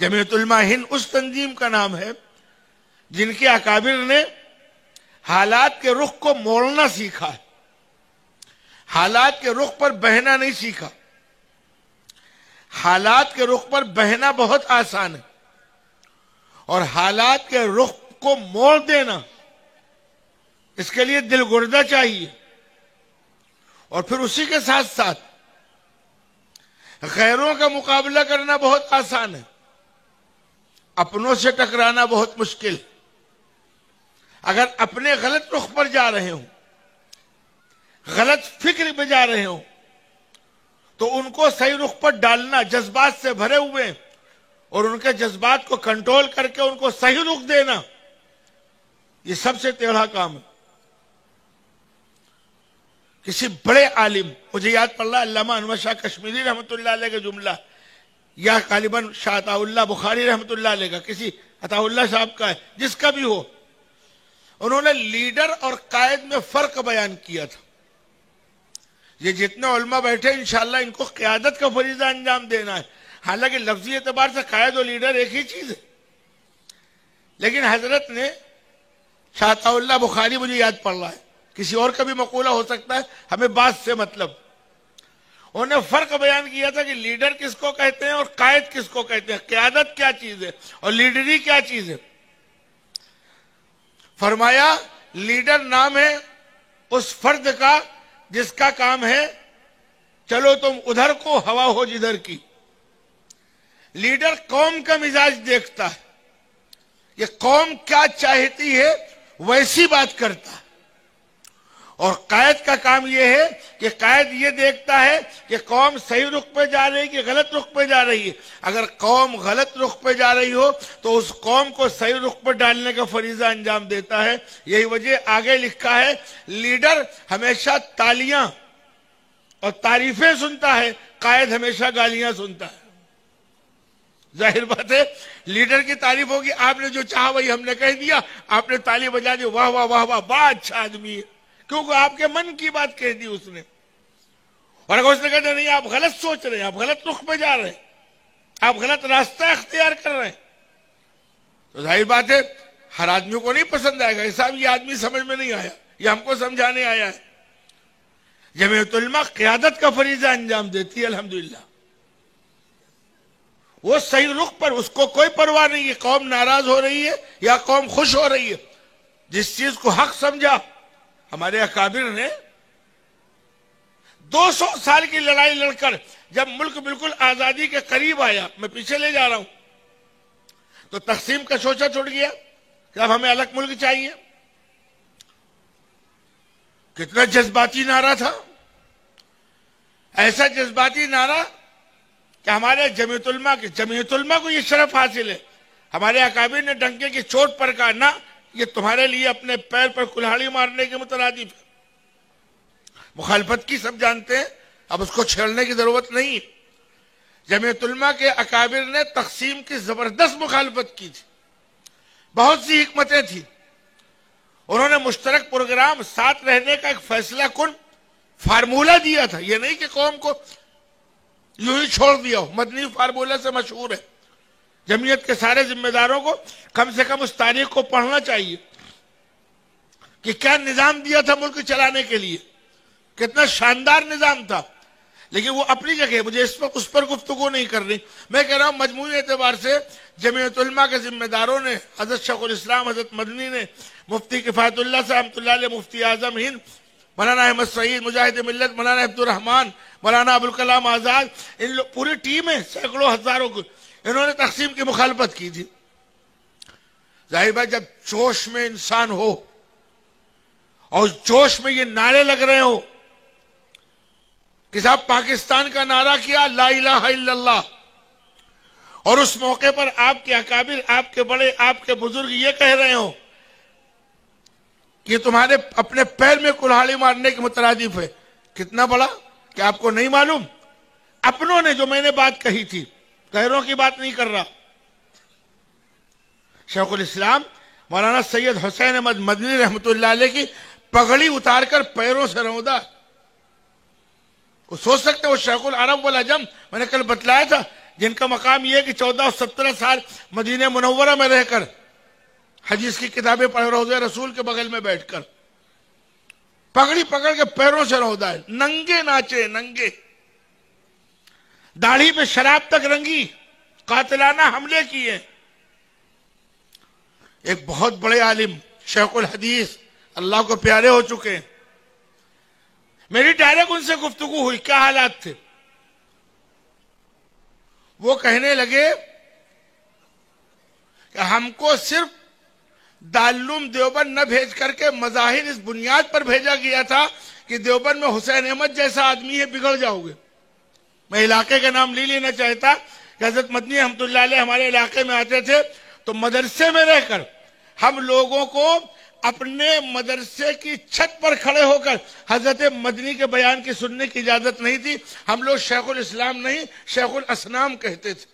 جمعیت علماء ہند اس تنظیم کا نام ہے جن کے اکابر نے حالات کے رخ کو موڑنا سیکھا ہے، حالات کے رخ پر بہنا نہیں سیکھا۔ حالات کے رخ پر بہنا بہت آسان ہے، اور حالات کے رخ کو موڑ دینا اس کے لیے دل گردہ چاہیے، اور پھر اسی کے ساتھ ساتھ غیروں کا مقابلہ کرنا بہت آسان ہے، اپنوں سے ٹکرانا بہت مشکل ہے۔ اگر اپنے غلط رخ پر جا رہے ہوں، غلط فکر پہ جا رہے ہوں، تو ان کو صحیح رخ پر ڈالنا، جذبات سے بھرے ہوئے اور ان کے جذبات کو کنٹرول کر کے ان کو صحیح رخ دینا، یہ سب سے ٹیڑھا کام ہے۔ کسی بڑے عالم، مجھے یاد پڑ رہا علامہ انور شاہ کشمیری رحمۃ اللہ علیہ کا جملہ، یا غالباً شاہ عطا اللہ بخاری رحمۃ اللہ علیہ کا، کسی عطا اللہ صاحب کا ہے، جس کا بھی ہو، انہوں نے لیڈر اور قائد میں فرق بیان کیا تھا۔ یہ جتنے علماء بیٹھے انشاءاللہ ان کو قیادت کا فریضہ انجام دینا ہے، حالانکہ لفظی اعتبار سے قائد و لیڈر ایک ہی چیز ہے، لیکن حضرت نے شاہ عطا اللہ بخاری، مجھے یاد پڑ رہا ہے، کسی اور کا بھی مقولہ ہو سکتا ہے، ہمیں بات سے مطلب، انہوں نے فرق بیان کیا تھا کہ لیڈر کس کو کہتے ہیں اور قائد کس کو کہتے ہیں، قیادت کیا چیز ہے اور لیڈری کیا چیز ہے۔ فرمایا لیڈر نام ہے اس فرد کا جس کا کام ہے چلو تم ادھر کو ہوا ہو جدھر کی۔ لیڈر قوم کا مزاج دیکھتا ہے، یہ قوم کیا چاہتی ہے ویسی بات کرتا ہے، اور قائد کا کام یہ ہے کہ قائد یہ دیکھتا ہے کہ قوم صحیح رخ پہ جا رہی ہے کہ غلط رخ پہ جا رہی ہے۔ اگر قوم غلط رخ پہ جا رہی ہو تو اس قوم کو صحیح رخ پہ ڈالنے کا فریضہ انجام دیتا ہے۔ یہی وجہ آگے لکھا ہے لیڈر ہمیشہ تالیاں اور تعریفیں سنتا ہے، قائد ہمیشہ گالیاں سنتا ہے۔ ظاہر بات ہے لیڈر کی تعریف ہوگی، آپ نے جو چاہا وہی ہم نے کہہ دیا، آپ نے تالی بجا دی، واہ واہ واہ واہ، بڑا اچھا آدمی ہے، کیونکہ آپ کے من کی بات کہہ دی اس نے۔ اور اگر اس نے کہا نہیں آپ غلط سوچ رہے ہیں، آپ غلط رخ پہ جا رہے ہیں، آپ غلط راستہ اختیار کر رہے ہیں، تو ظاہر بات ہے ہر آدمی کو نہیں پسند آئے گا۔ صاحب یہ آدمی سمجھ میں نہیں آیا، یہ ہم کو سمجھانے آیا ہے۔ جمعیت علماء قیادت کا فریضہ انجام دیتی ہے الحمدللہ، وہ صحیح رخ پر، اس کو کوئی پرواہ نہیں ہے قوم ناراض ہو رہی ہے یا قوم خوش ہو رہی ہے۔ جس چیز کو حق سمجھا، ہمارے اکابر نے 200 سال کی لڑائی لڑ کر جب ملک بالکل آزادی کے قریب آیا، میں پیچھے لے جا رہا ہوں، تو تقسیم کا سوچا چھوڑ گیا کہ اب ہمیں الگ ملک چاہیے۔ کتنا جذباتی نعرہ تھا، ایسا جذباتی نعرہ کہ ہمارے جمعیت علماء کو یہ شرف حاصل ہے، ہمارے اکابر نے ڈنکے کی چوٹ پر کہا نہ، یہ تمہارے لیے اپنے پیر پر کلہاڑی مارنے کے مترادف ہے۔ مخالفت کی سب جانتے ہیں، اب اس کو چھیڑنے کی ضرورت نہیں۔ جمعیت علماء کے اکابر نے تقسیم کی زبردست مخالفت کی تھی، بہت سی حکمتیں تھیں، انہوں نے مشترک پروگرام، ساتھ رہنے کا ایک فیصلہ کن فارمولہ دیا تھا، یہ نہیں کہ قوم کو یوں ہی چھوڑ دیا ہو۔ مدنی فارمولہ سے مشہور ہے، جمعیت کے سارے ذمہ داروں کو کم سے کم اس تاریخ کو پڑھنا چاہیے کہ کیا نظام دیا تھا ملک چلانے کے لیے، کتنا شاندار نظام تھا۔ لیکن وہ اپنی جگہ، مجھے اس پر گفتگو نہیں کرنی، میں کہہ رہا ہوں مجموعی اعتبار سے جمعیت علماء کے ذمہ داروں نے، حضرت شیخ الاسلام حضرت مدنی نے، مفتی کفایت اللہ صاحب رحمۃ اللہ علیہ، مفتی اعظم ہند مولانا احمد سعید مجاہد ملت، مولانا عبد الرحمان، مولانا ابوالکلام آزاد، ان لوگ پوری ٹیم ہے، سینکڑوں ہزاروں کو، انہوں نے تقسیم کی مخالفت کی تھی۔ ظاہر بات جب جوش میں انسان ہو اور جوش میں یہ نعرے لگ رہے ہو کہ صاحب پاکستان کا نعرہ کیا لا الہ الا اللہ، اور اس موقع پر آپ کے اکابر، آپ کے بڑے، آپ کے بزرگ یہ کہہ رہے ہوں کہ تمہارے اپنے پیر میں کلہاڑی مارنے کے مترادف ہے، کتنا بڑا کہ آپ کو نہیں معلوم؟ اپنوں نے، جو میں نے بات کہی تھی، غیروں کی بات نہیں کر رہا، شیخ الاسلام مولانا سید حسین احمد مدنی رحمۃ اللہ علیہ کی پگڑی اتار کر پیروں سے روندا۔ وہ سوچ سکتے وہ شیخ العرب والعجم، میں نے کل بتلایا تھا، جن کا مقام یہ ہے کہ 14 اور 17 سال مدینہ منورہ میں رہ کر حدیث کی کتابیں پڑھ روضہ رسول کے بغل میں بیٹھ کر پگڑی پکڑ کے پیروں سے رودا ہے، ننگے ناچے، ننگے، داڑھی پہ شراب تک رنگی، قاتلانہ حملے کیے۔ ایک بہت بڑے عالم شیخ الحدیث اللہ کو پیارے ہو چکے ہیں، میری ڈائریکٹ ان سے گفتگو ہوئی، کیا حالات تھے؟ وہ کہنے لگے کہ ہم کو صرف دارالعلوم دیوبند نہ بھیج کر کے مظاہر اس بنیاد پر بھیجا گیا تھا کہ دیوبند میں حسین احمد جیسا آدمی ہے، بگڑ جاؤ گے۔ میں علاقے کا نام نہیں لینا چاہتا کہ حضرت مدنی رحمۃ اللہ علیہ ہمارے علاقے میں آتے تھے تو مدرسے میں رہ کر ہم لوگوں کو اپنے مدرسے کی چھت پر کھڑے ہو کر حضرت مدنی کے بیان کی سننے کی اجازت نہیں تھی۔ ہم لوگ شیخ الاسلام نہیں، شیخ الاسنام کہتے تھے۔